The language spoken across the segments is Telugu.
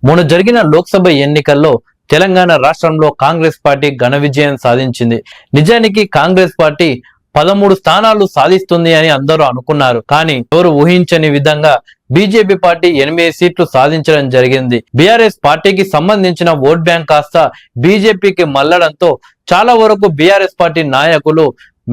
మొన్న జరిగిన లోక్సభ ఎన్నికల్లో తెలంగాణ రాష్ట్రంలో కాంగ్రెస్ పార్టీ ఘన విజయం సాధించింది. నిజానికి కాంగ్రెస్ పార్టీ 13 స్థానాలు సాధిస్తుంది అని అందరూ అనుకున్నారు. కానీ ఎవరు ఊహించని విధంగా బీజేపీ పార్టీ 8 సీట్లు సాధించడం జరిగింది. బీఆర్ఎస్ పార్టీకి సంబంధించిన ఓట్ బ్యాంక్ కాస్త బీజేపీకి మళ్లడంతో చాలా వరకు బీఆర్ఎస్ పార్టీ నాయకులు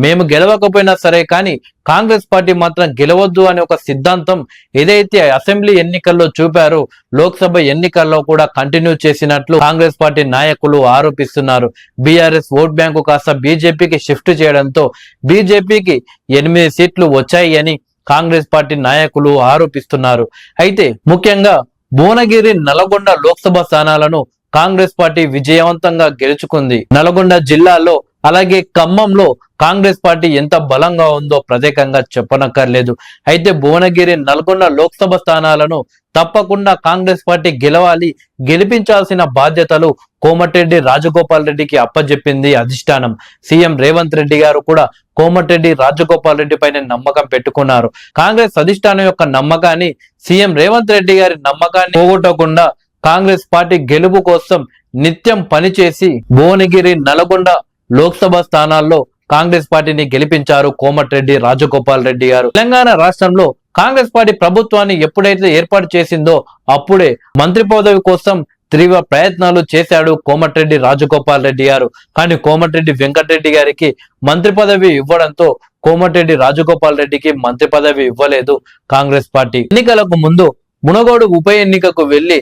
మేము గెలవకపోయినా సరే కానీ కాంగ్రెస్ పార్టీ మాత్రం గెలవద్దు అనే ఒక సిద్ధాంతం ఏదైతే అసెంబ్లీ ఎన్నికల్లో చూపారో లోక్సభ ఎన్నికల్లో కూడా కంటిన్యూ చేసినట్లు కాంగ్రెస్ పార్టీ నాయకులు ఆరోపిస్తున్నారు. బీఆర్ఎస్ ఓట్ బ్యాంకు కాస్త బీజేపీకి షిఫ్ట్ చేయడంతో బీజేపీకి 8 సీట్లు వచ్చాయి అని కాంగ్రెస్ పార్టీ నాయకులు ఆరోపిస్తున్నారు. అయితే ముఖ్యంగా భువనగిరి, నల్గొండ లోక్సభ స్థానాలను కాంగ్రెస్ పార్టీ విజయవంతంగా గెలుచుకుంది. నల్గొండ జిల్లాలో అలాగే ఖమ్మంలో కాంగ్రెస్ పార్టీ ఎంత బలంగా ఉందో ప్రత్యేకంగా చెప్పనక్కర్లేదు. అయితే భువనగిరి, నల్గొండ లోక్సభ స్థానాలను తప్పకుండా కాంగ్రెస్ పార్టీ గెలవాలి, గెలిపించాల్సిన బాధ్యతలు కోమటిరెడ్డి రాజగోపాల్ రెడ్డికి అప్పజెప్పింది అధిష్టానం. సీఎం రేవంత్ రెడ్డి గారు కూడా కోమటిరెడ్డి రాజగోపాల్ రెడ్డి పైన నమ్మకం పెట్టుకున్నారు. కాంగ్రెస్ అధిష్టానం యొక్క నమ్మకాన్ని, సీఎం రేవంత్ రెడ్డి గారి నమ్మకాన్ని పోగొట్టకుండా కాంగ్రెస్ పార్టీ గెలుపు కోసం నిత్యం పనిచేసి భువనగిరి, నల్గొండ లోక్సభ స్థానాల్లో కాంగ్రెస్ పార్టీని గెలిపించారు కోమటిరెడ్డి రాజగోపాల్ రెడ్డి గారు. తెలంగాణ రాష్ట్రంలో కాంగ్రెస్ పార్టీ ప్రభుత్వాన్ని ఎప్పుడైతే ఏర్పాటు చేసిందో అప్పుడే మంత్రి పదవి కోసం తీవ్ర ప్రయత్నాలు చేశాడు కోమటిరెడ్డి రాజగోపాల్ రెడ్డి గారు. కానీ కోమటిరెడ్డి వెంకటరెడ్డి గారికి మంత్రి పదవి ఇవ్వడంతో కోమటిరెడ్డి రాజగోపాల్ రెడ్డికి మంత్రి పదవి ఇవ్వలేదు కాంగ్రెస్ పార్టీ. ఎన్నికలకు ముందు మునగోడు ఉప ఎన్నికకు వెళ్లి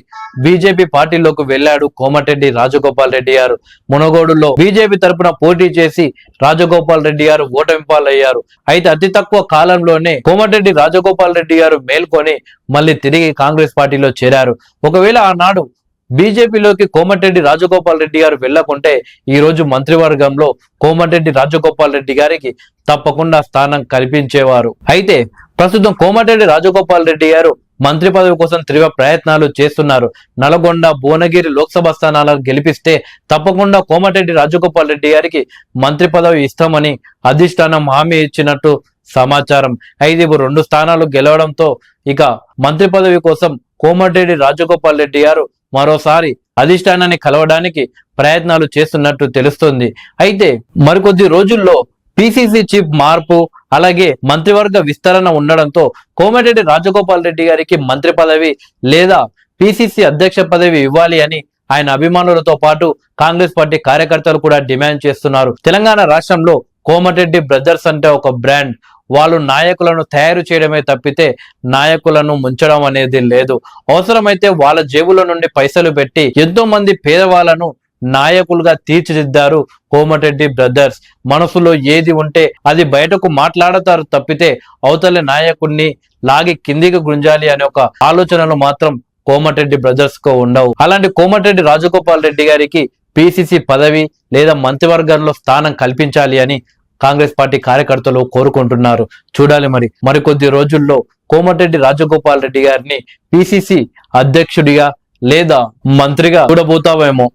బీజేపీ పార్టీలోకి వెళ్లాడు కోమటిరెడ్డి రాజగోపాల్ రెడ్డి గారు. మునగోడులో బీజేపీ తరపున పోటీ చేసి రాజగోపాల్ రెడ్డి గారు ఓటమి పాలయ్యారు. అయితే అతి తక్కువ కాలంలోనే కోమటిరెడ్డి రాజగోపాల్ రెడ్డి గారు మేల్కొని మళ్ళీ తిరిగి కాంగ్రెస్ పార్టీలో చేరారు. ఒకవేళ ఆనాడు బీజేపీలోకి కోమటిరెడ్డి రాజగోపాల్ రెడ్డి గారు వెళ్లకుంటే ఈ రోజు మంత్రివర్గంలో కోమటిరెడ్డి రాజగోపాల్ రెడ్డి గారికి తప్పకుండా స్థానం కల్పించేవారు. అయితే ప్రస్తుతం కోమటిరెడ్డి రాజగోపాల్ రెడ్డి గారు మంత్రి పదవి కోసం తీవ్ర ప్రయత్నాలు చేస్తున్నారు. నల్గొండ, భువనగిరి లోక్సభ స్థానాలను గెలిపిస్తే తప్పకుండా కోమటిరెడ్డి రాజగోపాల్ రెడ్డి గారికి మంత్రి పదవి ఇస్తామని అధిష్టానం హామీ ఇచ్చినట్టు సమాచారం. అయితే 2 స్థానాలు గెలవడంతో ఇక మంత్రి పదవి కోసం కోమటిరెడ్డి రాజగోపాల్ రెడ్డి గారు మరోసారి అధిష్టానాన్ని కలవడానికి ప్రయత్నాలు చేస్తున్నట్టు తెలుస్తుంది. అయితే మరికొద్ది రోజుల్లో పిసిసి చీఫ్ మార్పు అలాగే మంత్రివర్గ విస్తరణ ఉండడంతో కోమటిరెడ్డి రాజగోపాల్ రెడ్డి గారికి మంత్రి పదవి లేదా పిసిసి అధ్యక్ష పదవి ఇవ్వాలి అని ఆయన అభిమానులతో పాటు కాంగ్రెస్ పార్టీ కార్యకర్తలు కూడా డిమాండ్ చేస్తున్నారు. తెలంగాణ రాష్ట్రంలో కోమటిరెడ్డి బ్రదర్స్ అంటే ఒక బ్రాండ్. వాళ్ళు నాయకులను తయారు చేయడమే తప్పితే నాయకులను ముంచడం అనేది లేదు. అవసరమైతే వాళ్ళ జేబుల నుండి పైసలు పెట్టి ఎంతో మంది పేదవాళ్లను నాయకులుగా తీర్చిదిద్దారు కోమటిరెడ్డి బ్రదర్స్. మనసులో ఏది ఉంటే అది బయటకు మాట్లాడతారు తప్పితే అవతలి నాయకుడిని లాగి కిందికి గుంజాలి అనే ఒక ఆలోచనలు మాత్రం కోమటిరెడ్డి బ్రదర్స్ కు ఉండవు. అలాంటి కోమటిరెడ్డి రాజగోపాల్ రెడ్డి గారికి పిసిసి పదవి లేదా మంత్రివర్గంలో స్థానం కల్పించాలి అని కాంగ్రెస్ పార్టీ కార్యకర్తలు కోరుకుంటున్నారు. చూడాలి మరికొద్ది రోజుల్లో కోమటిరెడ్డి రాజగోపాల్ రెడ్డి గారిని పిసిసి అధ్యక్షుడిగా లేదా మంత్రిగా చూడబోతావేమో.